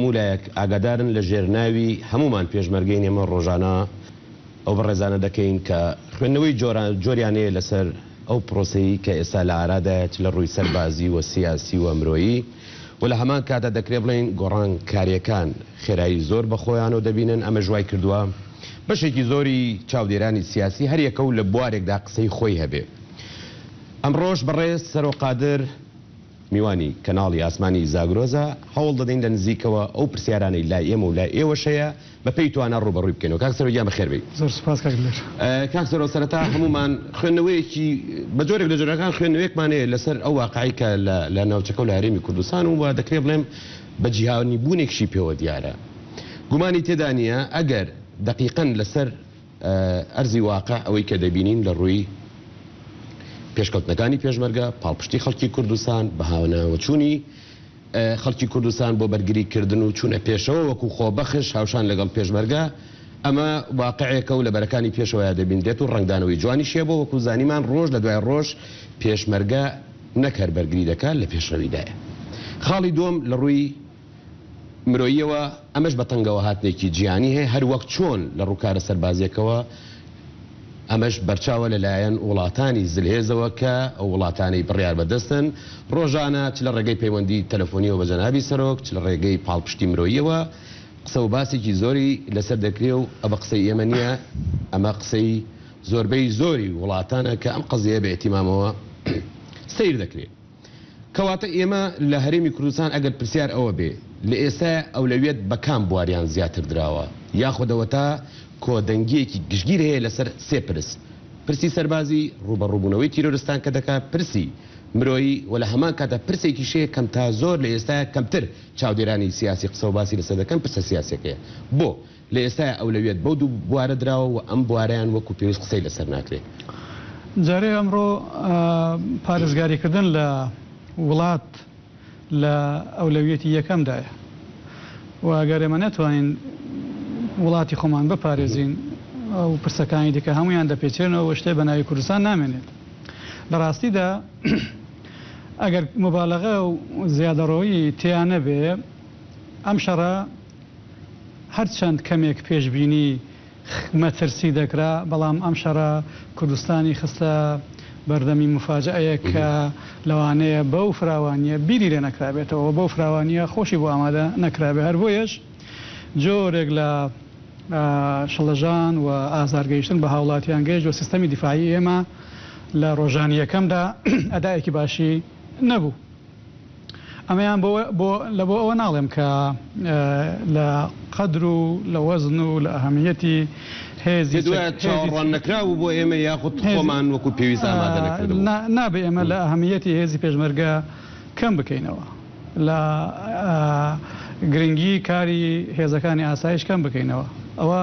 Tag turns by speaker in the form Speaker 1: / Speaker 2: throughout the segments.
Speaker 1: مولایەک ئاگادارن لە ژێرناوی هەمومان پێشمەرگەی ئێمە ڕۆژانە ئەو بەڕێزانە دەکەین کە خوێندنەوەی جۆریانەیە لەسەر ئەو پرۆسەی کە ئێستا لە عرادایەت لە ڕووی سەربازی و سیاسی و ئەمرۆیی و لە هەمان کاتە دەکرێت بڵێن گۆڕان کاریەکان خێرایی زۆر بە خۆیانەوە دەبینن. ئەمە ژوای کردووە بەشێکی زۆری چاودێرانی سیاسی هەریەکە و لە بوارێکدا قسەی خۆی هەبێ. ئەمڕۆژ بەڕێز سەرۆقادر میوانی کەناڵی ئاسمانی زاگرۆزە هەوڵ دەدەین لە نزیکەوە ئەو پرسیارانەی لای ئێمە و لای ئێوەشەیە بە پێی توانە ڕوبەڕووی بکەینەوە. کاک سەرۆ گیان بەخێر بیت.
Speaker 2: زۆر سوپاس کاک لێر.
Speaker 1: کاک سەرۆ سەرەتا هەمومان خوێندنەوەیەکی بە جۆرێک لە جۆرەکان خوێندنەوەیەکمانەیە لەسەر ئەو واقعیکە لە ناوچەکە و لە هەرێمی کوردستان و دەکرێت بڵێم بە جیهانی بوونێکشی پێوە دیارە. گومانی تێدا نییە ئەگەر دقیقەن لەسەر ئەرزی واقع ئەوەی کە دەبینین لە ڕووی پێشکەوتنەکانی پێشمەرگە پاڵپشتی خەڵکی کوردستان بە هاوناوەچوونی خەڵکی کوردستان بۆ بەرگریکردن و چوونە پێشەوە وەکو خۆبەخش هاوشان لەگەڵ پێشمەرگە ئەمە واقعەکە و لە بەرەکانی پێشەوەیە دەبیندێت و ڕنگدانەوەی جوانی شێ بۆ وەکو زانیمان ڕۆژ لە دوای ڕۆژ پێشمەرگە نەکەر بەرگری دەکات لە پێشەویدایە. خاڵی دووەم لە ڕووی مرۆییەوە ئەمەش بە تەنگەوە هاتنێکی جیانی هەیە هەر وەک چۆن لە ڕووکارە سەربازیەکەوە ئەمەش بەرچاوە لەلایەن وڵاتانی زلهێزەوە کە ئەو وڵاتانەی بڕیار بەدەستن ڕۆژانە چ لە ڕێگەی پەیوەندی تەلەفۆنیەوە بە جەنابی سەرۆک چ لە ڕێگەی پاڵپشتی مرۆییەوە قسە و باسێکی زۆری لەسەر دەکرێ و ئەمە قسەی ئێمە نییە ئەمە قسەی زۆربەی زۆری وڵاتانە کە ئەم قەزیە بە ئێتیمامەوە سیر دەکرێت. کەواتە ئێمە لە هەرێمی کوردستان ئەگەر پرسیار ئەوە بێ لە ئێستا ئەولەویەت بەکام بواریان زیاتر درراوە یاخودەوە تا کۆدەنگیەکی گشتگیر هەیە لەسەر سێ پرسی سەربازی ڕوبەڕووبوونەوەی تیرۆریستان کە دەکات پرسی مرۆیی و لە هەمان کاتە پرسێکی شەیە کەم تا زۆر لە ئێستا کەمتر چاودێرانی سیاسی قسە و باسی لەسەر دەکەن پرسە سیاسەکەیە بۆ لە ئێستا ئەولەویەت بەو دوو بوارە درراوە و ئەم بوارەیان وەکو پێویست قسەی لەسەر ناکرێت.
Speaker 2: جارێ ئەمڕۆ پارێزگاریکردن لە وڵات لە ئەولەویەتی یەکەمدایە و ئەگەر ئێمە نەتوانین وڵاتی خۆمان بپارێزین ئەو پرسەکانی دیکە هەمویان دەپێچێنەوە شتێ بە ناوی کوردستان نامێنێت. لە ڕاستیدا ئەگەر مبالەغە و زیادەڕەوەی تیانە بێ ئەم شەڕە هەرچەند کەمێک پێشبینی مەترسی دەکرا بەڵام ئەم شەڕە کوردستانی خستە بەردەمی مفاجعەیە کە لەوانەیە بەو فراوانیە بیری لێ نەکرابێتەوە بەو فراوانیە خۆشی بۆ ئامادە نەکرابێ هەر بۆیەش جۆرێک لە شڵەژان و ئازارگەیشتن بە هاوڵاتیان گەیشت و سیستەمی دیفاعی ئێمە لە ڕۆژانی یەکەمدا ئەدایەکی باشی نەبوو. ئەمەیان لە بۆ ئەوە ناڵێم کە لە قەدر و لە وەزن و لە ئەهەمیەتی هێزی
Speaker 1: چاوەڕوان نەکراوە بۆ ئێمە یاخود خۆمان وەکو پێویست ئامادە نەکردووە
Speaker 2: نابێ ئێمە لە ئەهەمیەتی هێزی پێشمەرگە کەم بکەینەوە لە گرنگی کاری هێزەکانی ئاسایش کەم بکەینەوە. ئەوە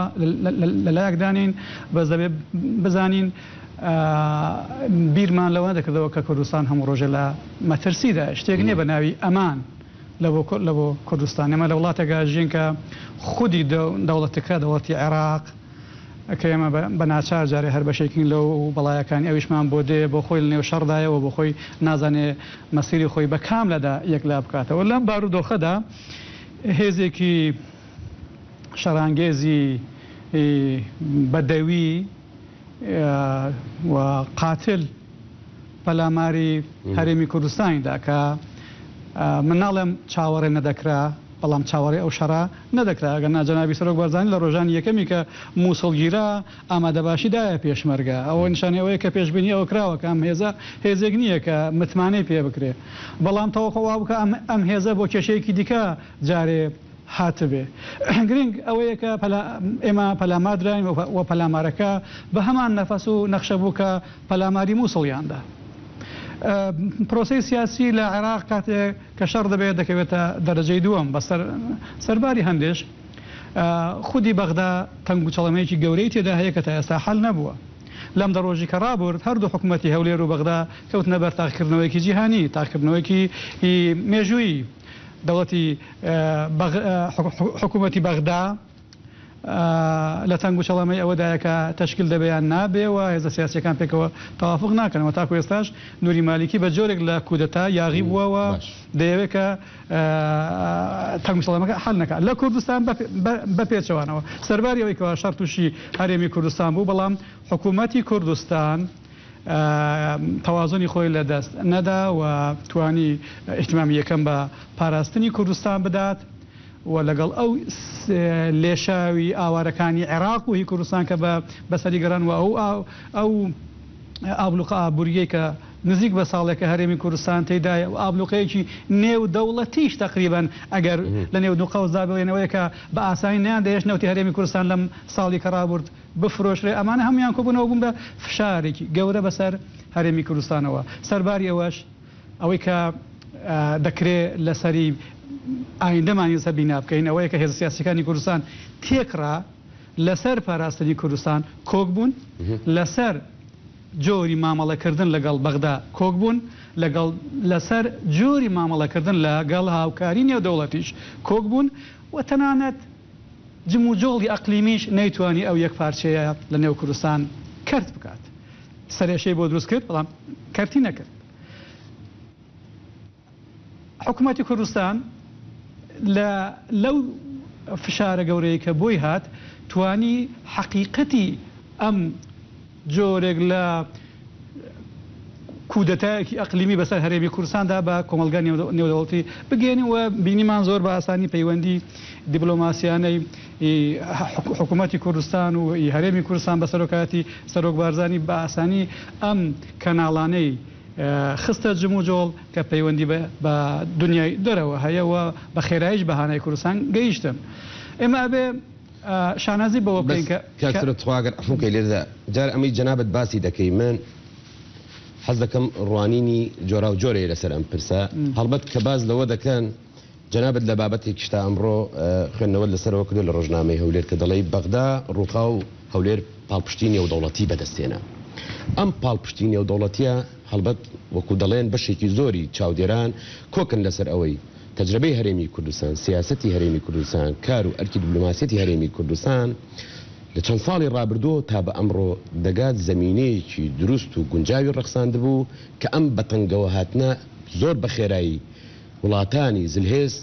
Speaker 2: لەلایەکدانین بەس دەبێت بزانین بیرمان لەوە دەکردەوە کە کوردستان هەموو ڕۆژە لە مەترسیدا شتێک نییە بە ناوی ئەمان لە بۆ کوردستان. ئێمە لە وڵاتێکا ژین کە خودی دەوڵەتەکە دەوڵەتی عێراق کە ئێمە بە ناچار جارێ هەر بەشێکین لەو بەڵایەکانی ئەویشمان بۆ دێ بۆ خۆی لە نێو شەڕدایەوە بۆ خۆی نازانێ مەسیری خۆی بە کام لەدا یەکلا بکاتەوە. لەم بارودۆخەدا هێزێکی شەڕانگێزی بەدەوی و قاتل پەلاماری هەرێمی کوردستانیدا کە من ناڵێم چاوەڕێ نەدەکرا بەڵام چاوەڕێ ئەو شەڕە نەدەکرا. ئەگەر ناجەنابی سەرۆک بەرزانی لە ڕۆژانی یەکەمی کە مووسڵگیرە ئامادەباشیدایە پێشمەرگە ئەوە نیشانەوەیە کە پێشبینی ئەوە کراوە کە ئەم هێزە هێزێک نییە کە متمانەی پێ بکرێ بەڵام تەوەقع بکە ئەم هێزە بۆ کێشەیەکی دیکە جارێ هاتبێ. گرنگ ئەوەیە کە ئێمە پەلامادراین و پەلامارەکە بە هەمان نەفەس و نەخشە بوو کە پەلاماری مووسڵیاندا. پرۆسی سیاسی لە عێراق کاتێک کە شەڕ دەبێت دەکەوێتە دەرەجەی دووەم بە سەرباری هەندێش خودی بەغدا تەنگ و چەڵەمەیەکی گەورەی تێدا هەیە کە تا ئێستا حەل نەبووە. لەم دەڕۆژی کە ڕابرد هەردوو حکوومەتی هەولێر و بەغدا کەوتنە بەر تاقیکردنەوەیکی جیهانی تاقیکردنەوەیکی مێژووی دەوڵەتی حکوومەتی بەغدا لە تەنگ و شەڵەمەی ئەوەدایە کە تەشکیل دەبیان نابێ و هێزە سیاسیەکان پێکەوە تەوافق ناکەنەوە تاکو ئێستاش نوری مالیکی بە جۆرێک لە کودەتا یاغی بووەوە دەیەوێت کە تەنگ و شەڵەمەکە حەل نەکات لە کوردستان بە پێچەوانەوە سەرباری ئەوەی کەوا شەڕ تووشی هەرێمی کوردستان بوو بەڵام حکوومەتی کوردستان تەوازۆنی خۆی لە دەست نەدا و توانی ئیحتیمامی یەکەم بە پاراستنی کوردستان بدات و لەگەڵ ئەو لێشاوی ئاوارەکانی عێراق و هی کوردستان کە بەسەری گەڕان و ئەو ئابلوقە ئابووریەی کە نزیک بە ساڵێکە هەرێمی کوردستان تێدایە و ئابلوقەیەکی نێو دەوڵەتیش تقریبان ئەگەر لە نێو دوو قەوزدا بڵێنەوەیە کە بە ئاسانی نیان دەهێشتنەوەی هەرێمی کوردستان لەم ساڵی کە ڕابرد بفرۆشرێ ئەمانە هەمویان کۆبوونەوە بوون بە فشارێکی گەورە بەسەر هەرێمی کوردستانەوە سەرباری ئەوەش ئەوەی کە دەکرێت لەسەری ئایندەمانی سەر بینا بکەین ئەوەیە کە هێزە سیاسیەکانی کوردستان تێکڕا لەسەر پاراستنی کوردستان کۆک بوون لەسەر جۆری مامەڵەکردن لەگەڵ بەغدا کۆک بوون لەسەر جۆری مامەڵەکردن لەگەڵ هاوکاری نێودەوڵەتیش کۆک بوون و تەنانەت جم و جۆڵی ئەقلیمیش نەیتوانی ئەو یەک پارچەیە لە نێو کوردستان کرد بکات سەرێشەی بۆ دروست کرد بەڵام کەرتی نەکرد حکوومەتی کوردستان لەو فشارە گەورەیە کە بۆی هات توانی حەقیقەتی ئەم جۆرێک لە کودەتایەکی ئەقلیمی بەسەر هەرێمی کوردستاندا بە کۆمەلگا نێودەوڵەتی بگەێنی و بینیمان زۆر بە ئاسانی پەیوەندی دیپلۆماسیانەی حکوومەتی کوردستان و هەرێمی کوردستان بە سەرۆکایەتی سەرۆک بارزانی بە ئاسانی ئەم کەناڵانەی خستە جم و جۆڵ کە پەیوەندی بە دنیای دەرەوە هەیەەوە بە خێرایش بەهانەی کوردستان گەیشتن ئێمە ئەبێ شانازی بەوە بکەین
Speaker 1: کە تواگەر ئەفوکەی لێردا جار ئەمەی جەنابەت باسی دەکەی من حەز دەکەم ڕوانینی جۆرا و جۆرەیە لەسەر ئەم پرسە هەڵبەت کە باز لەوە دەکەن جەنابەت لە بابەتێکی شتا ئەمڕۆ خوێندنەوە لەسەرەوە کردو لە ڕۆژنامەی هەولێر کە دەڵێی بەغدا ڕووقا و هەولێر پاڵپشتی نێودەوڵەتی بەدەستێنە ئەم پاڵپشتی نێودەوڵەتیە هەڵبەت وەکو دەڵێن بەشێکی زۆری چاودێران کۆکن لەسەر ئەوەی تەجربەی هەرێمی کوردستان سیاسەتی هەرێمی کوردستان کار و ئەرکی دیپلۆماسیەتی هەرێمی کوردستان لە چەند ساڵی ڕابردووە تا بە ئەمڕۆ دەگات زەمینەیەکی دروست و گونجاوی ڕەخساندبوو کە ئەم بەتەنگەوە هاتنە زۆر بە خێرایی وڵاتانی زلهێز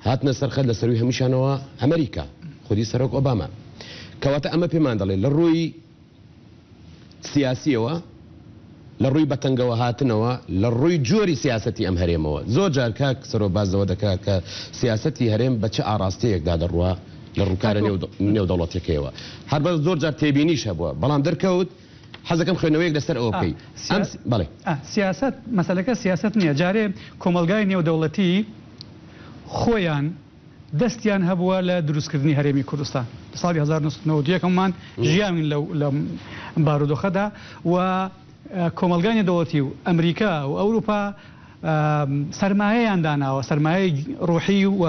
Speaker 1: هاتنە سەرخەت لە سەروی هەمیشانەوە ئەمریکا خودی سەرۆک ئۆباما کەواتە ئەمە پێمان دەڵێ لە ڕووی سیاسیەوە لە ڕووی بەتەنگەوە هاتنەوە لە ڕووی جۆری سیاسەتی ئەم هەرێمەوە زۆر جار کاک سەرۆ بازەوە دەکات کە سیاسەتی هەرێم بە چه ئاراستەیەکدا دەڕوە لە ڕووکارە نێودەوڵەتیەکەیەوە هەر بە زۆر جار تێبینیش هەبووە بەڵام دەرکەوت حەزەکەم خوێنەوەیەک لەسەر ئەوە بکەی بەڵێ
Speaker 2: سیاست مەسەلەکە سیاست نییە جارێ کۆمەلگای نێودەوڵەتی خۆیان دەستیان هەبووە لە دروستکردنی هەرێمی کوردستان ساڵی 1990مان ژیاوین لە بارودۆخەدا و کۆمەلگای نێودەوڵەتی و ئەمریکا و ئەوروپا سەرمایەیان داناوە سەرمایە ڕوحی و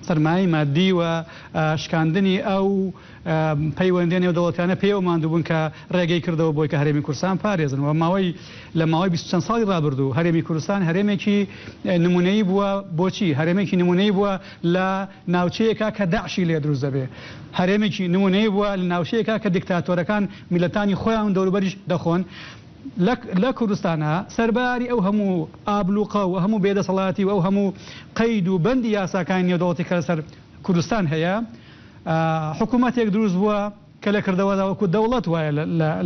Speaker 2: سەرمایە مادی و شکاندنی ئەو پەیوەندی نێودەوڵەتیانە پێوە ماندووبوون کە ڕێگەی کردەوە بۆی کە هەرێمی کوردستان پارێزن و لە ماوەی 20 ساڵی ڕابردوو هەرێمی کوردستان هەرێمێکی نمونەیی بووە بۆچی هەرێمێکی نمونەیی بووە لە ناوچەیەکە کە داعشی لێ دروست دەبێ هەرێمێکی نمونەیی بووە لە ناوچەیەکە کە دیکتاتۆرەکان میلەتانی خۆیان دەوروبەریش دەخۆن لە کوردستانە سەرباری ئەو هەموو ئابلوقە و هەموو بێدەسەڵاتی و ئەو هەموو قەید و بەندی یاساکانی نێودەوڵەتی کە لەسەر کوردستان هەیە حکوومەتێک دروست بووە کە لە کردەوەدا وەکو دەوڵەت وایە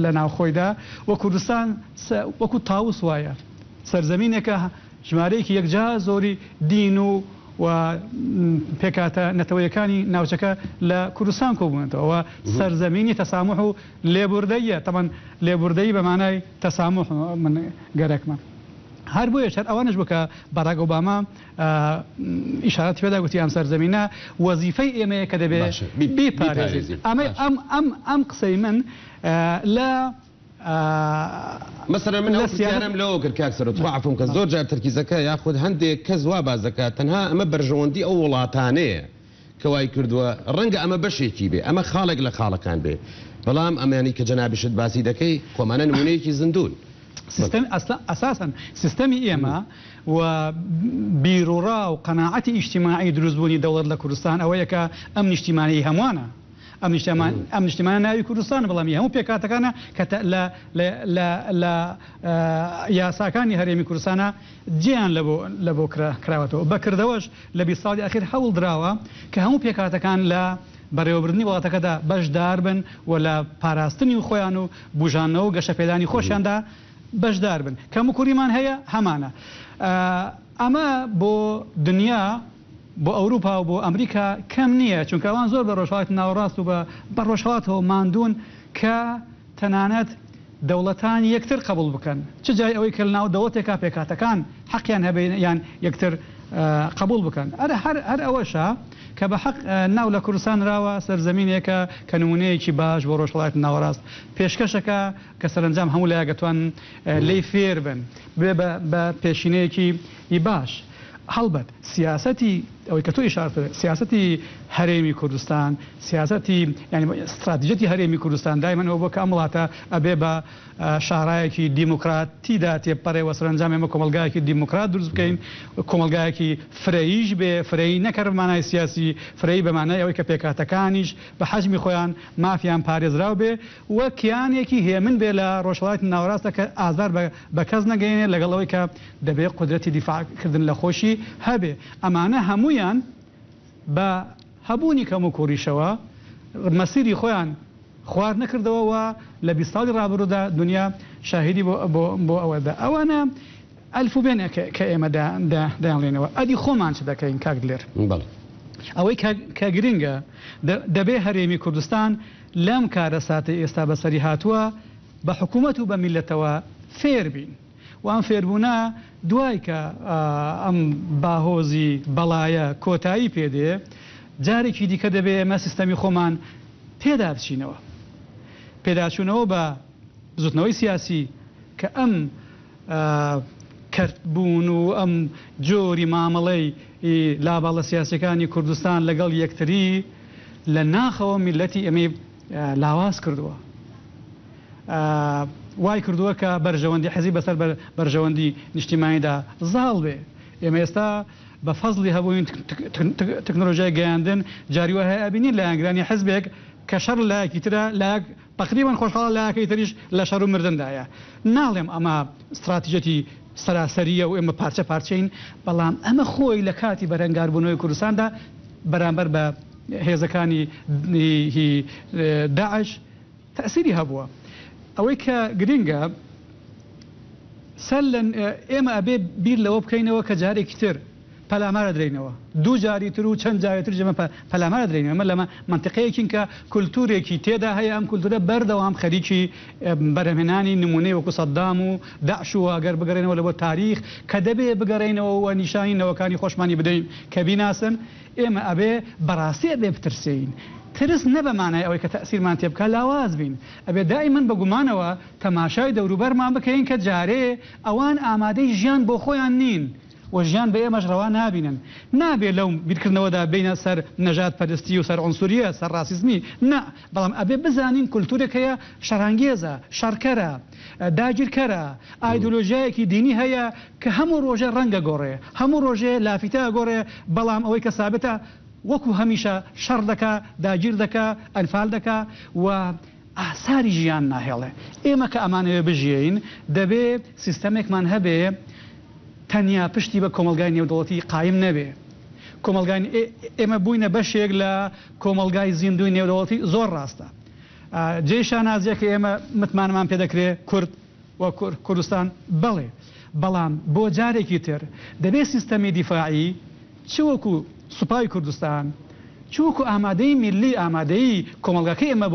Speaker 2: لە ناوخۆیدا و کوردستان وەکو تاوس وایە سەرزەمینێکە ژمارەیەکی یەکجا زۆری دین و پێکاتە نەتەوەیەکانی ناوچەکە لە کوردستان کۆبوونەوە سەرزەمینی تەسامح و لێبوردەیە تەمان لێبوردەیی بەمانای تەسامح من گەرەکمە هەر بۆیە شەر ئەوانش بکە باراک ئۆباما ئیشارەتی پێدا گوتی ئەم سەرزەمینە وەزیفەی ئێمەیە کە دەبێت بیپارێزین ئەم قسەی من لە
Speaker 1: مثلا من ئەوم لەوە کرد کاکسەر توعفم کە زۆر جار تەرکیزەکە یاخود هەندێک کەس وا باز دەکات تەنها ئەمە بەرژەوەندی ئەو وڵاتانەیە کە وای کردووە ڕەنگە ئەمە بەشێکی بێ ئەمە خاڵێک لە خاڵەکان بێ بەڵام ئەمانی کە جەنابیشت باسی دەکەی کۆمانە نمونەیەکی زیندوون
Speaker 2: سیستم ئەساساً سیستەمی ئێمە و بیرۆڕا و قەناعەتی ئیجتیماعی دروستبوونی دەوڵەت لە کوردستان ئەوەیە کە ئەم نیشتیمانەی هەمووانە ئەم نیشتیمانە ناوی کوردستان بەڵام هەموو پێکاتەکانە کە لە یاساکانی هەرێمی کوردستانە جیان لە بۆ کراوەتەوە بەکردەوەش لە 20 ساڵی ئەخیر هەوڵ درراوە کە هەموو پێکاتەکان لە بەڕێوەبردننی وڵاتەکەدا بەشدار بن و لە پاراستنی خۆیان و بژانەوە و گەشەپێدانی خۆشیاندا بەشدار بن کەم و کوریمان هەیە هەمانە ئەمە بۆ دنیا بۆ ئەوروپا و بۆ ئەمریکا کەم نییە چونکە ئەوان زۆر بە ڕۆژهڵاتی ناوەڕاست و بە ڕۆژهڵاتەوە ماندوون کە تەنانەت دەوڵەتان یەکتر قبول بکەن چ جای ئەوەی کە ناو دەوڵەتێکا پێکاتەکان حەقیان هەبێن یان یەکتر قبول بکەن هەر ئەوەشە کە بە حەق ناو لە کوردستان راوە سەرزەمینێکە کە نمونەیەکی باش بۆ ڕۆژهڵاتی ناوەڕاست پێشکەشەکە کە سەرنجام هەموو لایەک دەتوان لێی فێر بن بێ بە پێشینەیەکی باش هەڵبەت سیاسەتی ئەوەی کە تۆ ئیشارە سیاسەتی هەرێمی کوردستان سیاسەتی ینی استراتیژەتی هەرێمی کوردستان دایمەن ئەوە بۆ کە ئەم وڵاتە ئەبێ بە شارایەکی دیموکراتیدا تێپەڕێەوە سەرنجام ئێمە کۆمەلگایەکی دیموکرات دروست بکەین کۆمەلگایەکی فرەییش بێ فرەیی نەکە بەمانای سیاسی فرەیی بەمانای ئەوەی کە پێکاتەکانیش بە حەجمی خۆیان مافیان پارێزراو بێ وە کیانێکی هێمن بێ لە ڕۆژهەڵاتی ناوەڕاستە کە ئازار بە کەس نەگەێنێ لەگەڵەوەی کە دەبێت قودرەتی دیفاعکردن لە خۆشی هەبێ ئەمانە هەموویان بە هەبوونی کەم و کوڕیشەوە مەسیری خۆیان خوار نەکردەوە لە 20 ساڵی ڕابردوودا دنیا شاهدی بۆ ئەوەدا ئەوانە ئەلفوبێن کە ئێمە دایانڵێنەوە ئەدی خۆمان چ دەکەین کاک دلێر ئەوەی کە گرنگە دەبێ هەرێمی کوردستان لەم کارە ساتە ئێستا بەسەری هاتووە بە حکوومەت و بە میلەتەوە فێر بین وان فێربوونا دوای کە ئەم باهۆزی بەڵایە کۆتایی پێدێ جارێکی دیکە دەبێ ئێمە سیستەمی خۆمان پێدا بچینەوە پێداچوونەوە بە زوتنەوەی سیاسی کە ئەم کردبوون و ئەم جۆری مامەڵەی لاباڵە سیاسەکانی کوردستان لەگەڵ یەکتری لە ناخەوە میلەتی ئەمێ لاواز کردووە وای کردووە کە بەرژەوەندی حەزی بەسەر بەرژەوەندی نیشتیمانیدا زاڵ بێ ئێمە ئێستا بە فەزلی هەبووین تەکنۆلۆژیای گەیاندن جاریوە هەیە ئەبینین لە ئەنگرانی حەزبێک کە شەڕ لایەکی ترە لایەک تقریباً خۆشحاڵە لایەکەی تریش لە شەڕ و مردندایە ناڵێم ئەمە استراتیژەتی سەراسەریە و ئێمە پارچە پارچەین بەڵام ئەمە خۆی لە کاتی بەرەنگاربوونەوەی کوردستاندا بەرامبەر بە هێزەکانی داعش تەسیری هەبووە ئەوەی کە گرنگە سەر ئێمە ئەبێ بیر لەوە بکەینەوە کە جارێکی تر پەلامارە درێنەوە دوو جاری تر و چەند جارێتر جەمە پەلامارە درێنەوە ئەمە لەمە منطقەیەکین کە کولتورێکی تێدا هەیە ئەم کولتورە بەردەوام خەریکی بەرهەمهێنانی نمونەی وەکو سەدام و داعش و ئەگەر بگەڕێنەوە لە بۆ تاریخ کە دەبێ بگەڕێنەوە و نیشانی نەوەکانی خۆشمانی بدەین کە بیناسن ئێمە ئەبێ بەڕاستی ئەبێ بترسین ترس نەبەمانای ئەوەی کە تەسیرمان تێ بکە لاواز بین ئەبێ دائیمەن بەگومانەوە تەماشای دەوروبەرمان بکەین کە جارێ ئەوان ئامادەی ژیان بۆ خۆیان نین و ژیان بە ئێمەش ڕەوا نابینن نابێ لەو بیرکردنەوەدا بینە سەر نەژاد پەرستی و سەر عنسوریە سەر ڕاسیزمی نا بەڵام ئەبێ بزانین کولتورێک هەیە شەڕانگێزە شەڕکەرە داگیرکەرە ئایدۆلۆژیایەکی دینی هەیە کە هەموو ڕۆژێ ڕەنگە گۆڕێ هەموو ڕۆژێ لافیتە گۆڕێ بەڵام ئەوەی کە سابتە وەکو هەمیشە شەڕ دەکا داگیر دەکا ئەنفال دەکا و ئاساری ژیان ناهێڵێ ئێمە کە ئەمانەوێ بژین دەبێت سیستەمێکمان هەبێ تەنیا پشتی بە کۆمەلگای نێودەوڵەتی قایم نەبێ کۆمەلگای ئێمە بووینە بەشێک لە کۆمەلگای زیندوی نێودەوڵەتی زۆر ڕاستە جێی شانازیە کە ئێمە متمانمان پێ دەکرێت کورد و کوردستان بەڵێ بەڵام بۆ جارێکی تر دەبێت سیستەمی دیفاعی چ وەکو سوپای کوردستان چووکو ئامادەی میلی ئامادەی کۆمەلگاکەی ئێمە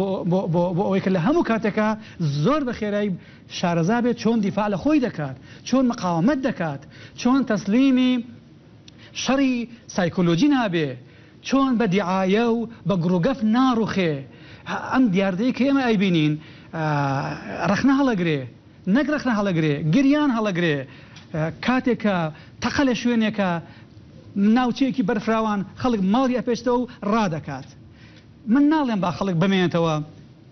Speaker 2: بۆ ئەوەی کە لە هەموو کاتێکە زۆر بە خێرایی شارەزا بێت چۆن دیفاع لە خۆی دەکات چۆن مقاومەت دەکات چۆن تەسلیمی شەڕی سایکۆلۆجی نابێ چۆن بە دیعایە و بە گڕوگەف ناڕوخێ ئەم دیاردەیە کە ئێمە ئەیبینین ڕەخنە هەڵەگرێ نەک ڕەخنە هەڵەگرێ گریان هەڵەگرێ کاتێکە تەقە لە شوێنێکە ناوچەیەکی بەرفراوان خەڵک ماڵی ئەپێشتەوە و ڕادەکات من ناڵێم با خەڵک بمێنێتەوە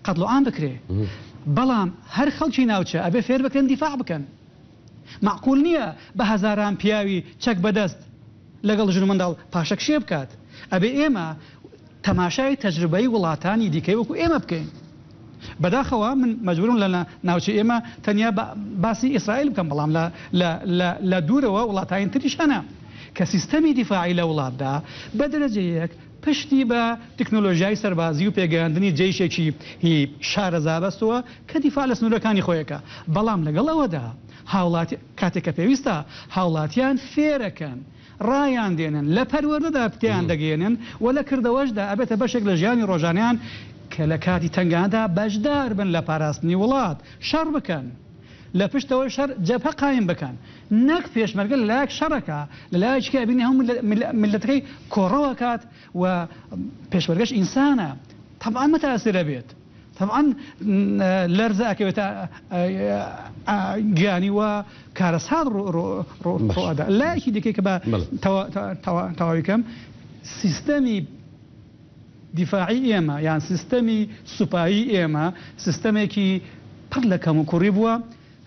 Speaker 2: قەتڵ و ئام بکرێ بەڵام هەر خەڵکی ناوچە ئەبێ فێر بکەن دیفاع بکەن. معقول نییە بە هەزاران پیاوی چەک بەدەست لەگەڵ ژن و منداڵ پاشەک شێ بکات. ئەبێ ئێمە تەماشای تەجربەی وڵاتانی دیکەی وەکو ئێمە بکەین. بەداخەوە من مەجبورم لە ناوچە ئێمە تەنیا باسی ئیسرائیل بکەم، بەڵام لە دوورەوە وڵاتانی تریش هەنا کە سیستەمی دیفاعی لە وڵاتدا بە دەرەجەیەک پشتی بە تکنۆلۆژیای سەربازی و پێگەاندنی جێیشێکی هی شارەزا بەستەوە کە دیفاع لە سنوورەکانی خۆیەکە. بەڵام لەگەڵ ئەوەدا هاوڵاتی کاتێککە پێویستە هاوڵاتیان فێرەکەن، ڕایان دێنن، لە پەروەردەدا پتیان دەگەێنن و لە کردەوەشدا ئەبێتە بەشێک لە ژیانی ڕۆژانیان کە لە کاتی تەنگاندا بەشدار بن لە پاراستنی وڵات، شەڕ بکەن، لە پشتەوە شەر جەبهە قایم بکەن، نەک پێشمەرگە لە لایەک شەڕەکە لە لایەکی ئەبینی هەموو ملەتەکەی کۆڕەوە کات و پێشمەرگەش ئینسانە. طبعا متەئەسرە بێت، طبعا لەرزە ئەکەوێتە گیانی و کارەسات ڕۆئەدا. لایەکی دیکەی کە بە تەواوی کەم سیستەمی دیفاعی ئێمە یان سیستەمی سوپایی ئێمە سیستەمێکی پڕ لە کەم و کوڕی بووە،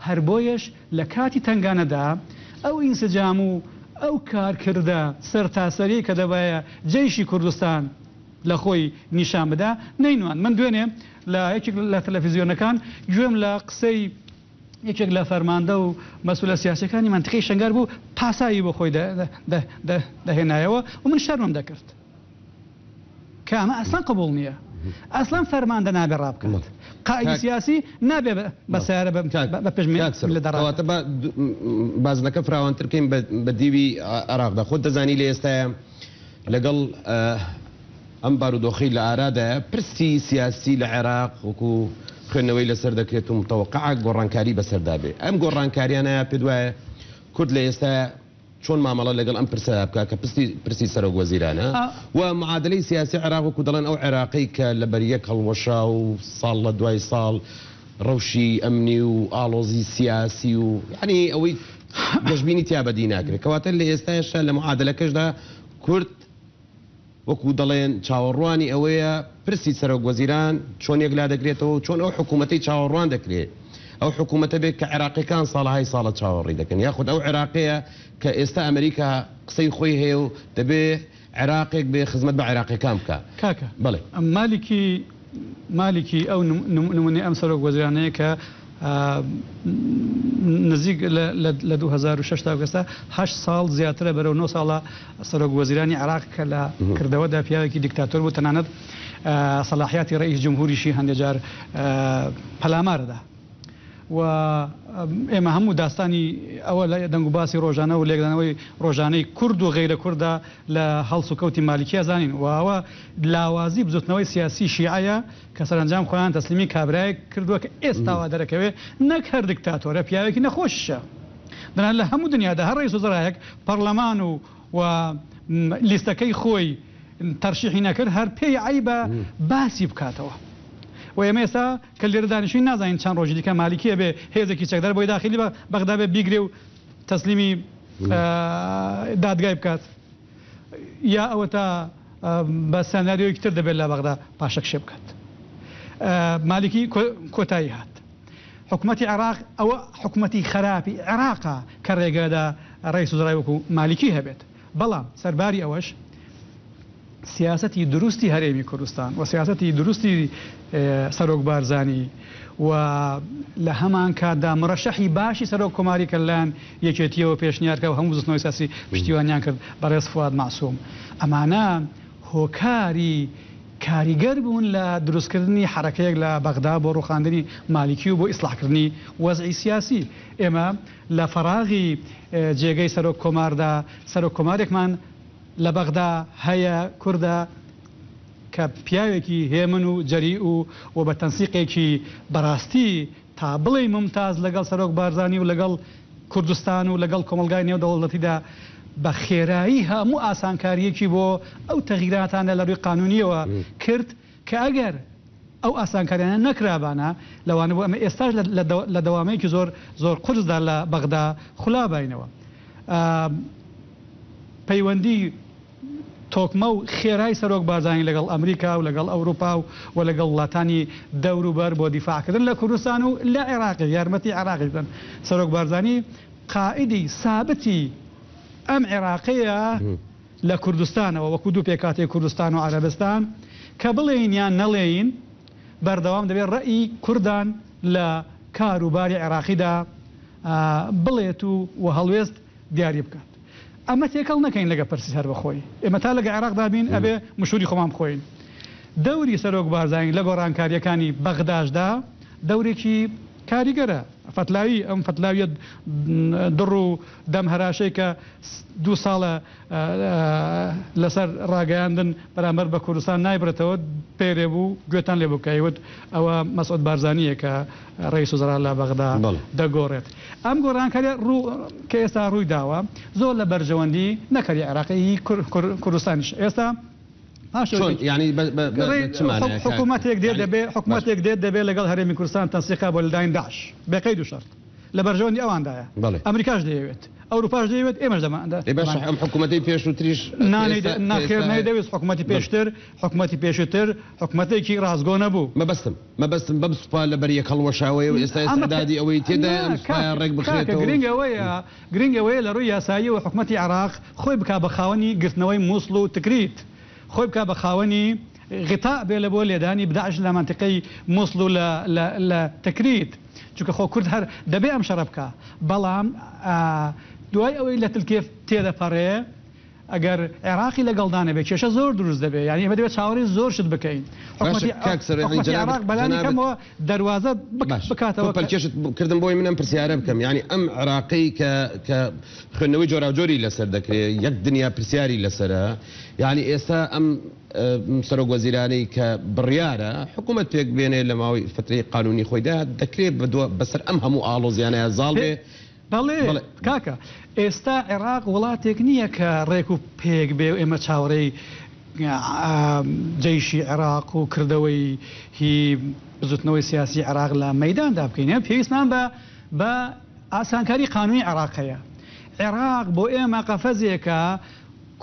Speaker 2: هەر بۆیەش لە کاتی تنگانەدا ئەو ئینسجام و ئەو کارکردە سەرتاسەری کە دەبایە جێیشی کوردستان لە خۆی نیشان بدا نەینوان. من دوێنێ لە یەکێک لە تەلەڤیزیۆنەکان گوێم لە قسەی یەکێک لە فەرماندە و مەسئولە سیاسەکانی منتیقەی شەنگار بوو، پاسایی بۆ خۆی دەهێنایەوە و من شەرمم دەکرد کە ئەمە ئەسڵان قبوڵ نییە. ئەسڵان فەرماندە نابێ ڕابکات، قائیدی سیاسی نابێ بەسیارە بە پێشمێ لە دەڕاتە.
Speaker 1: بازنەکە فراوانتر بکەین بە دیوی عێراقدا. خۆت دەزانی لە ئێستاە لەگەڵ ئەم بارودۆخی لە ئارادایە پرسی سیاسی لە عێراق وەکو خوێندنەوەی لەسەر دەکرێت و متەوەقع گۆڕانکاری بەسەردا بێ. ئەم گۆڕانکاریانە پێ دوایە کورد لە ئێستا چۆن مامەڵە لەگەڵ ئەم پرسە بکە کە پرسی سەرۆک وەزیرانە و معادلەی سیاسی عێراق وەکو دەڵێن ئەو عێراقی کە لە بەریەک هەڵوەشا و ساڵ لە دوای ساڵ ڕەوشی ئەمنی و ئاڵۆزی سیاسی و یعنی ئەوەی دەژبینی تیا بەدی ناکرێت. کەواتە لە ئێستاشە لە معادلەکەشدا کورد وەکو دەڵێن چاوەڕوانی ئەوەیە پرسی سەرۆک وەزیران چۆن یەکلا دەکرێتەوە چۆن ئەو حکوومەتەی چاوەڕوان دەکرێت. ئەو حکوومەتە بێت کە عێراقیەکان ساڵهای ساڵە چاوەڕی دەکەن، یاخود ئەو عێراقەیە کە ئێستا ئەمریکا قسەی خۆی هەیە و دەبێ عێراقێک بێ خزمەت بە عێراقیەکان بکە.
Speaker 2: کاکە
Speaker 1: بڵێ
Speaker 2: مالکی ئەو نمونەی ئەم سەرۆک وەزیرانەیە کە نزیک لە 2006 تا گەستا 8 ساڵ زیاترە بەرەو 9 ساڵە سەرۆک وەزیرانی عێراق کە لە کردەوەدا پیاوێکی دیکتاتۆر بوو، تەنانەت سەلاحیاتی ڕئیس جمهوریشی هەندێک جار پەلامارەدا. و ئێمە هەموو داستانی ئەوە لە دەنگ و باسی ڕۆژانە و لێکدانەوەی ڕۆژانەی کورد و غیرە کووردا لە هەڵس و کەوتی مالیکیە زانین و ئەوە لاوازی بزوتنەوەی سیاسی شیعەیە کە سەرنجام خۆیان تەسلیمی کابرایەک کردووە کە ئێستاوا دەرەکەوێت نەک هەر دیکتاتۆرە پیاوێکی نەخۆشیشە. دەنان لە هەموو دنیادا هەر ڕئیس وەزەرایەک پەرلەمان و لیستەکەی خۆی تەرشیحی نەکرد هەر پێی عیبە باسی بکاتەوە. و ئێمە ئێستا کە لێرە دانیشتوین نازانین چەند ڕۆژی دیکە مالیکیە بێ هێزێکی چەکدار بۆی داخلی بە بەغدا بێ بیگرێ و تەسلیمی دادگای بکات، یا ئەوە تا بە سەناریۆیەکی تر دەبێت لە بەغدا پاشەک شێ بکات. مالیکی کۆتایی هات. حکوومەتی عێراق ئەوە حکوومەتی خراپی عێراقا کە ڕێگەدا ڕئیس وەزەرای وەکو مالیکی هەبێت. بەڵام سەرباری ئەوەش سیاسەتی دروستی هەرێمی کوردستان و سیاسەتی دروستی سەرۆک بارزانی و لە هەمان کاتدا مڕەشەحی باشی سەرۆک کۆماری کەلایەن یەکێتیەوە پێشنیارکە و هەموو زستنەوەی سیاسی پشتیوانیان کرد بەڕێز فواد معسووم. ئەمانە هۆکاری کاریگەر بوون لە دروستکردنی حرەکەیەک لە بەغدا بۆ ڕوخاندنی مالیکی و بۆ ئیسلاحکردنی وەزعی سیاسی. ئێمە لە فەراغی جێگەی سەرۆک کۆماردا سەرۆک کۆمارێکمان لە بەغدا هەیە کووردە کە پیاوێکی هێمن و جەری و بە تەنسیقێکی بەڕاستی تا بڵێ ممتاز لەگەڵ سەرۆک بارزانی و لەگەڵ کوردستان و لەگەڵ کۆمەلگای نێودەوڵەتیدا بە خێرایی هەموو ئاسانکاریەکی بۆ ئەو تەغییراتانە لە ڕووی قانونیەوە کرد کە ئەگەر ئەو ئاسانکاریانە نەکرابانە لەوانە بۆ ئەمە ئێستاش لە دەوامەیەکی زۆر قورسدا لە بەغدا خولاباینەوە. پەیوەندی تۆکمە و خێرای سەرۆک بارزانانی لەگەڵ ئەمریکا و لەگەڵ ئەوروپا و لەگەڵ وڵاتانی دەوروبەر بۆ دیفاعکردن لە کوردستان و لە عێراقی یارمەتی عێراقی بدەن. سەرۆک بارزانی قائیدی سابتی ئەم عێراقیە لە کوردستانەوە وەکو دوو پێکاتی کوردستان و عەرەبستان کە بڵێین یان نەڵێین بەردەوام دەبێت ڕەئی کوردان لە کاروباری عێراقیدا بڵێت و هەڵوێست دیاری بکات. ئەمە تێکەڵ نەکەین لەگە پرسی هەر بەخۆی ئێمە تا لەگە عێراقدا بین ئەبێ مشوری خۆمان بخۆین. دەوری سەرۆک بارزانی لە گۆڕانکاریەکانی بەغداشدا دەورێکی کاریگەرە فتلاوی ئەم فتلاویە دڕ و دەم هەراشەی کە 2 ساڵە لەسەر ڕاگەیاندن بەرامبەر بە کوردستان نایبرێتەوە پێرێ بوو گوێتان لێ بکەیوت ئەوە مەسعود بارزانیە کە ڕئیس وزرا لە بەغدا دەگۆڕێت. ئەم گۆڕانکاریە کە ئێستا ڕووی داوە زۆر لە بەرژەوەندی نەکەری عێراقی کوردستانیش ئێستا
Speaker 1: ینی
Speaker 2: حکوومەتێک دێت دەبێت لەگەڵ هەرێمی کوردستان تەنسیقا بۆ لەداین داعش بەقەید و شەرت لە بەرژەوەندی ئەواندایە ئەمریکاش دەیەوێت ئەوروپاش دەیەوێت ئێمەش دەماندا
Speaker 1: ئەم حکوومەتی پێش و تریش
Speaker 2: ناکردنەوەی حکوومەتی پێشتر حکوومەتی پێشتر حکوومەتێکی ڕازگۆ نەبوو.
Speaker 1: مەبەستم بەم سوپا لە بەری هەڵوەشاوەیە و ئێستا ئێستادادی ئەوەی تێدا ڕێک بخرێتەوە.
Speaker 2: گرنگەوەی لە ڕووی یاسایی و حکوومەتی عێراق خۆی بک بە خاوەنی گرتنەوەی مووسڵ و تکریت خۆی بک بە خاوەنی غتا بێ لە بۆ لێدانی بداعش لە منتیقەی مووسڵ و لە تکریت چونکە خۆ کورد هەر دەبێ ئەم شەڕە بکە بەڵام دوای ئەوەی لە تلکێف تێدەپەڕێ ئەگەر عێراقی لەگەڵدانە بێت کێشە زۆر دروست دەبێت یعنی ئێمە دەبێت چاوەڕێی زۆر شت بکەین. حکوومەتی عێراق بەلانی کەمەوە دەواازە بکاتەوە.
Speaker 1: پەلکێشت کردم بۆی منم پرسیارە بکەم یعنی ئەم عێراقی کە خوێندنەوەی جۆراوجۆری لەسەر دەکرێت یەک دنیا پرسیاری لەسرە یعنی ئێستا ئەم سەرۆک وەزیرانەی کە بڕیارە حکوومەت پێک بێنێ لە ماوەی فترەی قانونی خۆیدا دەکرێت بەسەر ئەم هەموو ئاڵۆزیانەیە زاڵ بێ.
Speaker 2: بەڵێ کاکە ئێستا عێراق وڵاتێک نییە کە ڕێک و پێک بێ و ئێمە چاوەڕێی جەیشی عێراق و کردەوەی هی بزوتنەوەی سیاسی عێراق لە مەیداندا بکەین. پێویستمان بە ئاسانکاری قانونی عێراقەیە. عێراق بۆ ئێمە قەفەزێکە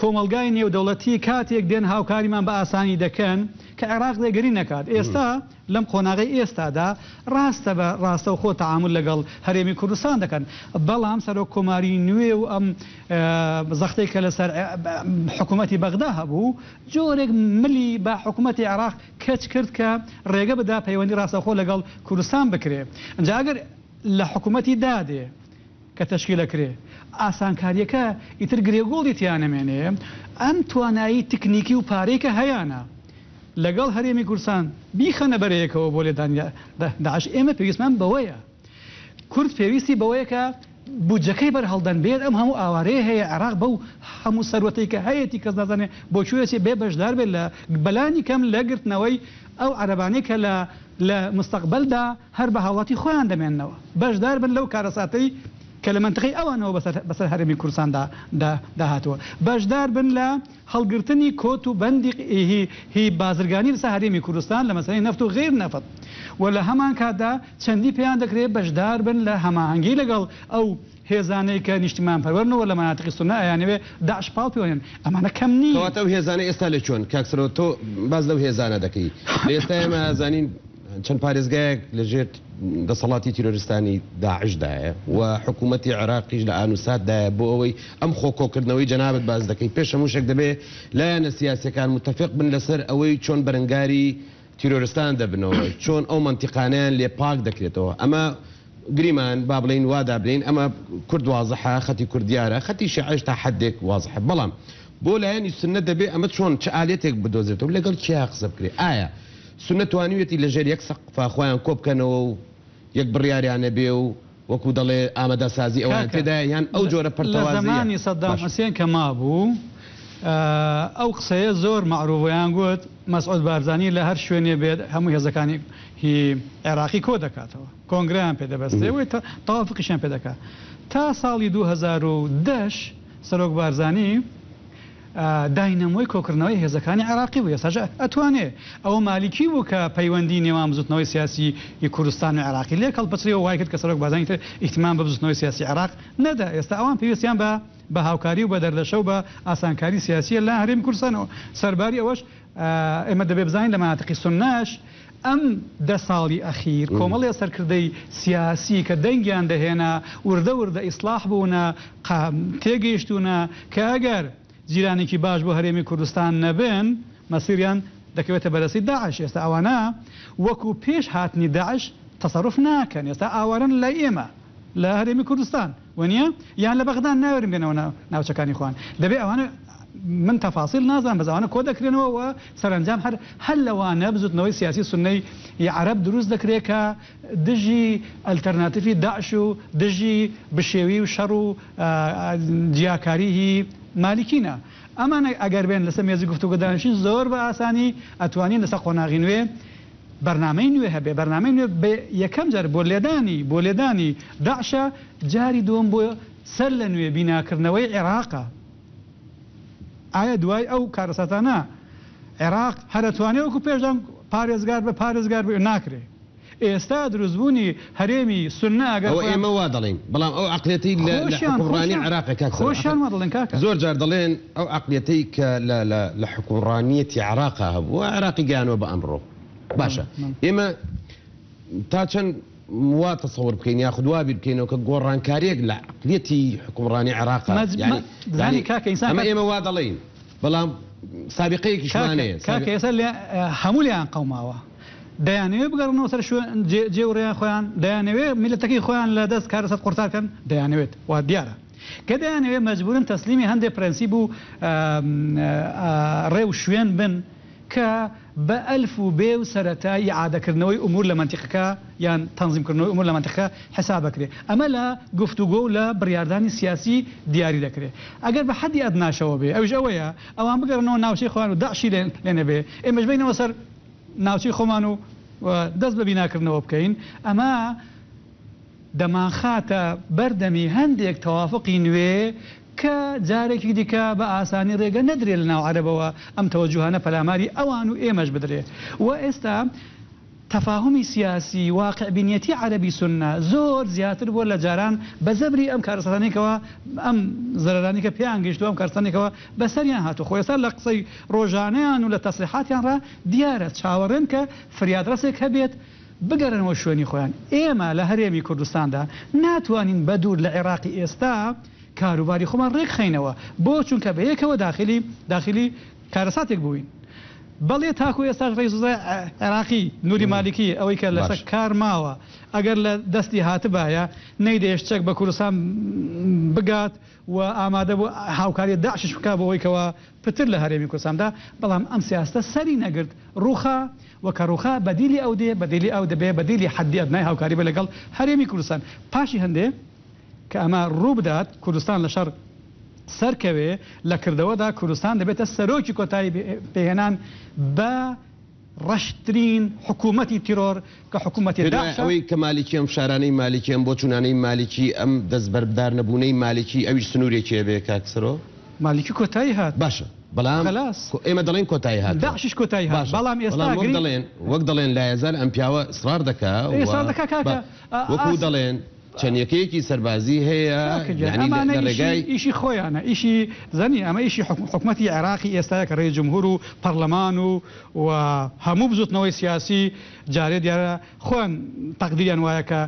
Speaker 2: کۆمەلگای نێودەوڵەتی کاتێک دێن هاوکاریمان بە ئاسانی دەکەن کە عێراق لێگەری نەکات. ئێستا لەم قۆناغی ئێستادا ڕاستە بە ڕاستە و خۆ تەعامل لەگەڵ هەرێمی کوردستان دەکەن بەڵام سەرۆک کۆماری نوێ و ئەم زەختەی کە لەسەر حکوومەتی بەغدا هەبوو جۆرێک ملی بە حکوومەتی عێراق کەچ کرد کە ڕێگە بدا پەیوەندی ڕاستەخۆ لەگەڵ کوردستان بکرێ. ئەنجا ئەگەر لە حکوومەتی دادێ کە تەشکیلەکرێ ئاسانکاریەکە ئیتر گرێگۆڵی تیانەمێنێ ئەم توانایی تکنیکی و پارەی کە هەیەە لەگەڵ هەرێمی کوردستان بیخەنە بەرەیەکەوە بۆ لێدانی داعش. ئێمە پێویستمان بەوەیە کورد پێویستی بەوەیە کە بودجەکەی بەرهەڵدەن بێت ئەم هەموو ئاوارەیە هەیە عێراق بەو هەموو سەروەتەی کە هەیەی کەس نازانێ بۆ کوێچێ بێ بەشدار بێت لە بەلانی کەم لەگرتنەوەی ئەو عەرەبانەی کە لە مستەقبەلدا هەر بە هاوڵاتی خۆیان دەمێننەوە بەشدار بن لەو کارەساتەی کە لە منتقی ئەوانەوە بەسەر هەرێمی کوردستاندا داهاتوە بەشدار بن لە هەڵگرتنی کۆت و بەندی هی بازرگانی لەسەر هەرێمی کوردستان لە مەسەلەی نەفت و غیر نەفت و لە هەمان کاتدا چەندی پێیان دەکرێت بەشدار بن لە هەماهەنگی لەگەڵ ئەو هێزانەی کە نیشتیمان پەروەرنەوە لە مەناتقی سونە ئەیانەوێ داعش پاڵ پێوەێن ئەمانە کەم نییە.
Speaker 1: کەواتە ئەو هێزانە ئێستا لە چۆن کاکسەرەوە تۆ باز لەو هێزانە دەکەی ئێستا ئێمە ئازانین چەند پارێزگایەک لەژێر دەسەڵاتی تیرۆریستانی داعشدایە و حکوومەتی عێراقیش لە ئانوساتدایە بۆ ئەوەی ئەم خۆکۆکردنەوەی جەنابەت باز دەکەی پێش هەموو شێک دەبێ لایەنە سیاسیەکان متفق بن لەسەر ئەوەی چۆن بەرەنگاری تیرۆریستان دەبنەوە چۆن ئەو منتیقانیان لێ پاک دەکرێتەوە. ئەمە گریمان با بڵین وادا بڵین ئەمە کورد وازەحە خەتی کوردیارە خەتی شیعەش تا حدێک وازەحە بەڵام بۆ لایەنی سنە دەبێ ئەمە چۆن چ ئالێتێک بدۆزێتەوە لەگەڵ چیا قسە بکرێ ئایا سنە توانوێتی لەژێر یەک سەقفا خۆیان کۆ بکەنەوە و یەک بڕیاریانە بێ و وەکو دەڵێ ئامادەسازی ئەوان تێدا یان ئەو جۆرە پەرتەوازیە
Speaker 2: لە زمانی سەدام حوسێن کە مابوو ئەو قسەیە زۆر مەعروفیان گوت مەسعود بارزانی لە هەر شوێنێ بێت هەموو هێزەکانی هی عێراقی کۆ دەکاتەوە کۆنگریان پێدەبەستێەوەی تەوافقیشیان پێ دەکات تا ساڵی 2010 سەرۆک بارزانی داینەمۆی کۆکردنەوەی هێزەکانی عێراقی بوو ێستاش ئەتوانێت ئەوە مالیکی بوو کە پەیوەندی نێوان بزوتنەوەی سیاسی کوردستان و عێراقی لێ هەڵپەچرەوە وای کرد کە سەرۆک بازرگانی تر ئیحتیمام بە بزوتنەوەی سیاسی عێراق نەدا ئێستا ئەوان پێویستیان بە هاوکاری و بە دەردەشە و بە ئاسانکاری سیاسیە لە هەرێمی کوردستانەوە سەرباری ئەوەش ئێمە دەبێ بزانین لە مناتقی سونناش ئەم 10 ساڵی ئەخیر کۆمەڵی سەرکردەی سیاسی کە دەنگیان دەهێنا وردە ئیسلاح بوونە تێگەیشتونە کە ئەگەر جیرانێکی باش بۆ هەرێمی کوردستان نەبن مەسیریان دەکەوێتە بەرەسی داعش ئێستا ئەوانە وەکو پێش هاتنی داعش تەسەڕف ناکەن ئێستا ئاوارن لە ئێمە لە هەرێمی کوردستان وەنیە یان لە بەغدان ناوێرن بێنەوە ناوچەکانی خوان دەبێ ئەوانە من تەفاسیل نازان بەزانە کۆ دەکرێنەوە و سەرنجام هەر لەوانە بزوتنەوەی سیاسی سنەی عەرەب دروست دەکرێت کە دژی ئەلتەرناتیڤی داعش و دژی بشێوی و شەڕ و جیاکاریهی مالیکینە ئەمانە ئەگەر بێن لەسەر مێزی گفتوگۆ دانیشتن زۆر بە ئاسانی ئەتوانین لەسەر قۆناغی نوێ بەرنامەی نوێ هەبێ بەرنامەی نوێ یەکەم جار بۆ لێدانی داعشە جاری دووەم بۆ سەر لە نوێ بیناکردنەوەی عێراقە ئایا دوای ئەو کارەساتانە عێراق هەرەتوانێ وەکو پێشدان پارێزگار بێ ناکرێ ئێستا دروستبوونی هەرێمی سونە ئەگەر
Speaker 1: ئێمە وا دەڵێن بەڵام ئەو عەقڵیەتەی لە حکومڕانی عێراقە
Speaker 2: خۆشیان وا دەڵێن کاکە
Speaker 1: زۆر جار دەڵێن ئەو عەقڵیەتەی کە لە حکومڕانیەتی عێراقا هەبوو عێراقی گیانەوە بە ئەمڕۆ باشە ئێمە تا چەند وا تەسەوەر بکەین یاخود وا بیر بکەینەوە کە گۆڕانکاریەک لە عەقڵیەتی حکومڕانی عێراقا ئەمە ئێمە وا دەڵێن بەڵام سابقەیەکیشمانەیە
Speaker 2: کاکە ئێستا هەموو لیان قەوماوە دەیانەوێت بگەڕنەوە سەر جێوڕێیان خۆیان دەیانەوێت میلەتەکەی خۆیان لە دەست کارەسەت قورتارکەن دەیانەوێت وا دیارە کە دەیانەوێت مەجبورن تەسلیمی هەندێک پرەنسیب و ڕێ و شوێن بن کە بە ئەلف و بێ و سەرەتای ئیعادەکردنەوەی ئومور لە منتیقەکە یان تەنزیمکردنەوەی ئومور لە منتیقەکە حساب بکرێت ئەمە لە گفتوگۆ و لە بڕیاردانی سیاسی دیاری دەکرێت ئەگەر بە حەدی ئەدناشەوە بێ ئەوش ئەوەیە ئەوان بگەڕنەوە ناوچەی خۆیان و داعشی لێ نەبێ ئێمەش بینەوە سەر ناوچەی خۆمان و دەست بە بیناکردنەوە بکەین ئەمە دەمانخاتە بەردەمی هەندێک تەوافقی نوێ کە جارێکی دیکە بە ئاسانی ڕێگە نەدرێت لە ناو عەرەبەوە ئەم تەوەجوهانە پەلاماری ئەوان و ئێمەش بدرێت و ئێستا تەفاهمی سیاسی واقعبینیەتی عەرەبی سونە زۆر زیاتر بۆ لە جاران بە زەبری ئەم کارەساتانێکەوە ئەم زەرەرانی کە پێیان گەیشتووە ئەم کارەساتانێکەوە بەسەریان هاتووە خۆ ئێستا لە قسەی ڕۆژانەیان و لە تەسریحاتیان ڕا دیارە چاوەڕێن کە فریادڕەسێک هەبێت بگەڕنەوە شوێنی خۆیان ئێمە لە هەرێمی کوردستاندا ناتوانین بەدوور لە عێراقی ئێستا کاروباری خۆمان ڕێک خەینەوە بۆ چونکە بەیەکەوە داخلی کارەساتێک بووین بەڵێ تاکو ئێستاش ڕێزوزای عێراقی نوری مالیکی ئەوەی کە لەسەر کار ماوە ئەگەر لە دەستی هاتبایە نەیدەیەش چەک بە کوردستان بگات و ئامادە بۆ هاوکاری داعشش بکا بۆەوەی کەەوە پتر لە هەرێمی کوردستاندا بەڵام ئەم سیاستە سەری نەگرت ڕوخا وەکە ڕوخا بەدیلی ئەو دێ بەدیلی ئەو دەبێ بەدیلی حەدی ئەدنای هاوکاری بە لەگەڵ هەرێمی کوردستان پاشی هەندێ کە ئەمە ڕوو بدات کوردستان لە شەڕ سەرکەوێ لە کردەوەدا کوردستان دەبێتە سەرۆکی کۆتایی پێهێنان بە ڕەشترین حکوومەتی تیرۆر کە حکوومەتی
Speaker 1: ئەوەی کە مالیکی ئەم شارانەی مالیکی ئەم بۆ چونانەی مالیکی ئەم دەستبەردار نەبوونەی مالیکی ئەویش سنوورێکی بێ کاکسەرۆ
Speaker 2: مالیکی کۆتایی هات
Speaker 1: باشە بەڵام ئێمە دەڵێن کۆتایی هات
Speaker 2: داعشش کۆتایی هات بەڵام ئێستا
Speaker 1: وەک دەڵێن لایەزار ئەم پیاوە ئسرار دەکا وەکو دەڵێن چەندەکەیەکی سەربازی هەیە ڕێگای
Speaker 2: ئیشی خۆیانە ئیشی زەنی ئەمە ئیشی حکوومەتی عێراقی ئێستاە کە ڕێی جمهور و پەرلەمان و هەموو بزوتنەوەی سیاسی جارێ دیارە خۆیان تەقدیریان وایە کە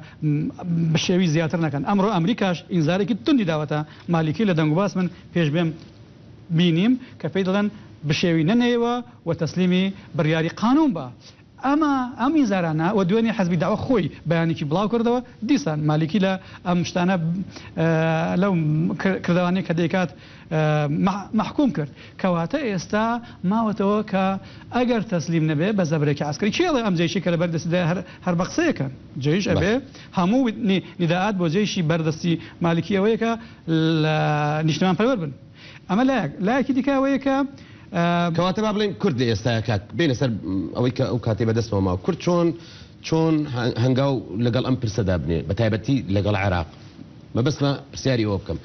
Speaker 2: بەشێوی زیاتر نەکەن ئەمڕۆ ئەمریکاش ئینزارێکی توندی داوەتە مالیکی لە دەنگ و باس من پێش بێم بینیم کە پێی دەڵێن بشێوی نەنێەوە و تەسلیمی بڕیاری قانون بە ئەم ئینزارانە و دوێنێ حەزبی داوە خۆی بەیانێکی بڵاو کردەوە دیسان مالیکی لە ئەم شتانە لەو کردوانەیە کە دەیکات محکوم کرد کەواتە ئێستا ماوەتەوە کە ئەگەر تەسلیم نەبێ بە زەبرێکی عسکری چێڵێ ئەم جێشی کە لە بەردەستیدا هەر بە قسەیەکەن جێیش ئەبێ هەموو نیداعات بۆ جێشی بەردەستی مالیکی ئەوەیە کە لە نیشتمان پەروەر بن ئەمە لایەکی دیکەوەیە کە
Speaker 1: کەواتە با بڵێن کورد ئێستا کات بینە سەر ئەوەی کە ئەو کاتێ بەدەستەوە ماوە کورد چۆن هەنگاو لەگەڵ ئەم پرسەدا بنێ بە تایبەتی لەگەڵ عێراق مەبەستمە پرسیاری ئەوە بکەم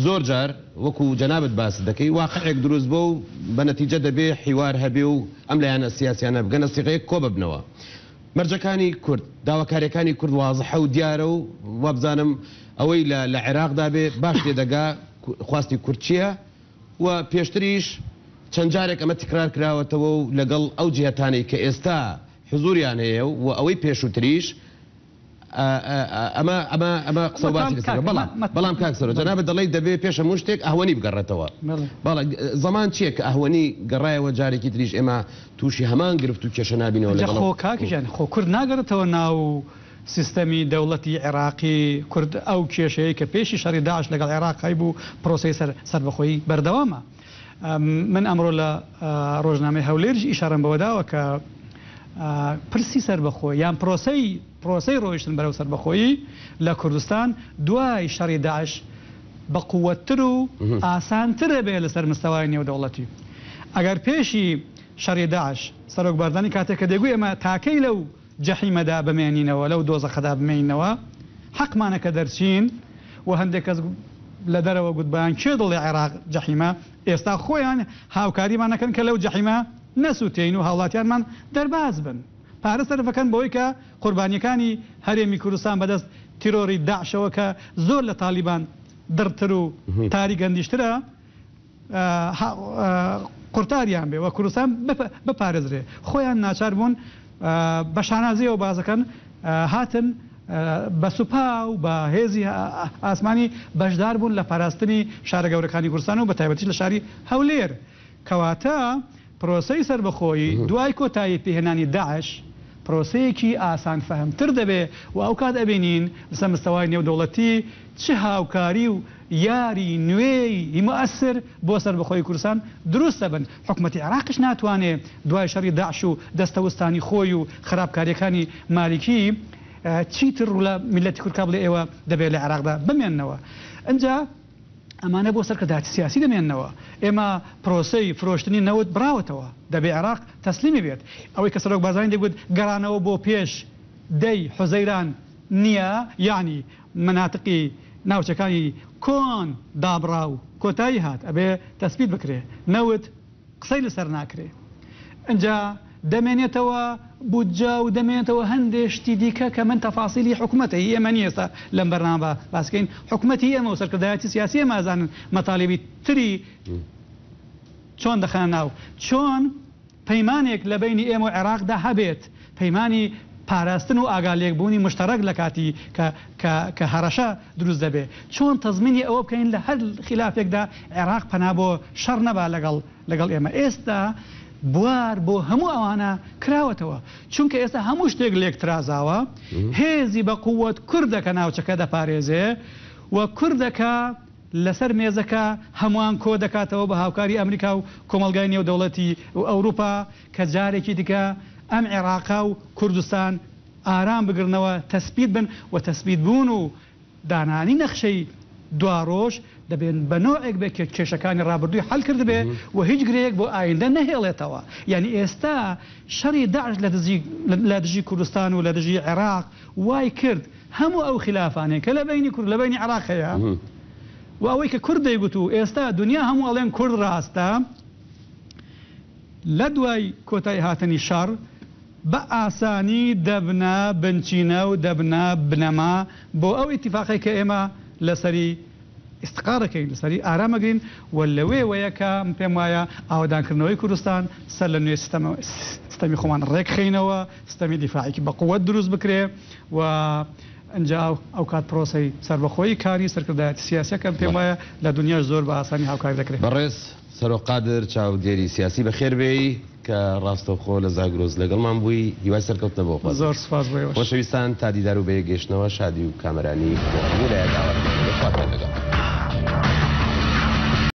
Speaker 1: زۆر جار وەکو جەنابەت باس دەکەی واقعێک دروست بۆ و بە نەتیجە دەبێ حیوار هەبێ و ئەم لایەنە سیاسیانە بگەنە سیغەیەک کۆ ببنەوە مەرجەکانی کورد داواکاریەکانی کورد واضحە و دیارە و وابزانم ئەوەی لە عێراقدا بێ باش لێدەگا خواستی کورد چییە و پێشتریش چەند جارێک ئەمە تکرار کراوەتەوە و لەگەڵ ئەو جیهتانەی کە ئێستا حزوریان هەیە و ئەوەی پێشووتریش ئەمە قسەباتی لەسەر بەڵام کاکسەرۆ جەنابەت دەڵێی دەبێ پێش هەموو شتێک ئەهوەنی بگەڕێتەوە بەڵێ زەمان چییە کە ئەهوەنی گەڕایەوە جارێکی تریش ئێمە تووشی هەمان گرفت و کێشە نابینەوە
Speaker 2: لەگەڵ خۆ کاکیژان خۆ کورد ناگەڕێتەوە ناو سیستەمی دەوڵەتی عێراقی کورد ئەو کێشەیە کە پێشی شەڕی داعش لەگەڵ عێراقی بوو پرۆسەی سەربەخۆیی بەردەوامە من ئەمڕۆ لە ڕۆژنامەی هەولێرج ئیشارەم بەوەداوە کە پرسی سەربەخۆی یان پرۆسەی ڕۆیشتن بەرەو سەربەخۆیی لە کوردستان دوای شەڕی داعش بە قووەتتر و ئاسانترە بێ لەسەر مستەوای نێودەوڵەتی ئەگەر پێشی شەڕی داعش سەرۆکبەردانی کاتێک کە دەگوی ئێمە تاکەی لەو جەحیمەدا بمێنینەوە لەو دۆزەخەدا بمێنینەوە حەقمانە کە دەرچین و هەندێک کەس لە دەرەوە گوتبان کێ دڵی عێراق جەحیمە ئێستا خۆیان هاوکاریمانەکەن کە لەو جەحیمە نەسووتین و هاوڵاتیانمان دەرباز بن پارە سەرفەکەن بەوەی کە قوربانیەکانی هەرێمی کوردستان بەدەست تیرۆری داعشەوە کە زۆر لە تالیبان دڕتر و تاری گەندیشترە قورتاریان بێ و کوردستان بپارێزرێ خۆیان ناچار بوون بە شانازیەوە بازەکەن هاتن بە سوپا و بە هێزی ئاسمانی بەشدار بوون لە پاراستنی شارە گەورەکانی کوردستان و بە تایبەتی لە شاری هەولێر کەواتە پرۆسەی سەربەخۆیی دوای کۆتایی پێهێنانی داعش پرۆسەیەکی ئاسان فەهمتر دەبێ و ئەو کات ئەبینین لەسەر مستەوای نێودەوڵەتی چه هاوکاری و یاری نوێی مؤثر بۆ سەربەخۆی کوردستان دروستە بن حکومەتی عێراقش ناتوانێت دوای شەڕی داعش و دەستەوەستانی خۆی و خراپکاریەکانی مالیکی چیتر لە میلەتی کورد بڵێ ئێوە دەبێت لە عێراقدا بمێننەوە ئەنجا ئەمانە بۆ سەرکرداتی سیاسی دەمێننەوە ئێمە پرۆسەی فرۆشتنی نەوت براوەتەوە دەبێ عێراق تەسلیمی بێت ئەوەی کە سەرۆک بازرگانی دەگوت گەڕانەوە بۆ پێش دەی حوزەیران نییە یعنی مناتقی ناوچەکانی کۆن دابڕا و کۆتایی هات ئەبێ تەسبیت بکرێ نەوت قسەی لەسەر ناکرێ ئەنجا دەمێنێتەوە بودجە و دەمێنێتەوە هەندێشتی دیکە کە من تەفاسیلی حکوومەتە ئێمە نیێستا لەم بەرنامە باسکەین حکوومەتی ئێمە و سەرکردایەتی سیاسی ئێمەزانن مەتالیبی تری چۆن دەخەنە ناو چۆن پەیمانێک لە بینی ئێمە و عێراقدا هەبێت پەیمانی پاراستن و ئاگالێکبوونی مشتەرەک لە کاتی کە هەڕەشە دروست دەبێ چۆن تەزمینی ئەوە بکەین لە هەر خلافێکدا عێراق پەنا بۆ شەڕ نەبا لەگەڵ ئێمە ئێستا بوار بۆ هەموو ئەوانە کراوەتەوە چونکە ئێستا هەموو شتێک لێکترازاوە هێزی بە قووەت کوردەکە ناوچەکە دەپارێزێ و کوردەکە لەسەر مێزەکە هەمووان کۆ دەکاتەوە بە هاوکاری ئەمریکا و کۆمەلگای نێودەوڵەتی و ئەوروپا کە جارێکی دیکە ئەم عێراقا و کوردستان ئارام بگرنەوە تەسبیت بن و تەسبیت بوون و دانانی نەخشەی دواڕۆژ دەبێن بە نوعێک بێت کە کێشەکانی ڕابردووی حەل کرد بێ و هیچ گرەیەک بۆ ئایندە نەهێڵێتەوە یعنی ئێستا شەڕی داعش لە دژی کوردستان و لە دژی عێراق وای کرد هەموو ئەو خلافانێک کە لە بینی کورد لە بینی عێراق هەیە و ئەوەی کە کورد دەیگوت و ئێستا دنیا هەموو ئەڵێن کورد ڕاستە لە دوای کۆتایی هاتنی شەڕ بە ئاسانی دەبنە بنچینە و دەبنە بنەما بۆ ئەو ئیتیفاقی کە ئێمە لەسەری ئستقارەکەین لەسەری ئارامەگرین و لەوێوەیە کە پێم وایە ئاوادانکردنەوەی کوردستان سەر لە نوێ سیستەمی خۆمان ڕێکخینەوە سیستەمی دیفاعێکی بە قووەت دروست بکرێ و ئەنجا ئەو کات پرۆسەی سەربەخۆیی کاری سەرکردایەتی سیاسیەکە پێم وایە لە دنیاش زۆر بە ئاسانی هاوکاری دەکرێت
Speaker 1: بەڕێز سەرۆقادر چاودێری سیاسی بەخێربێی کە ڕاستەوخۆ لە زاگرۆز لەگەڵمان بووی هیوای سەرکەوتنە بۆ خۆ
Speaker 2: زۆر سوپاس بۆ
Speaker 1: خۆشەویستان تا دیدار و بەیەک گەیشتنەوە شادی و کامەرانی بۆ هەموو لایەک داوات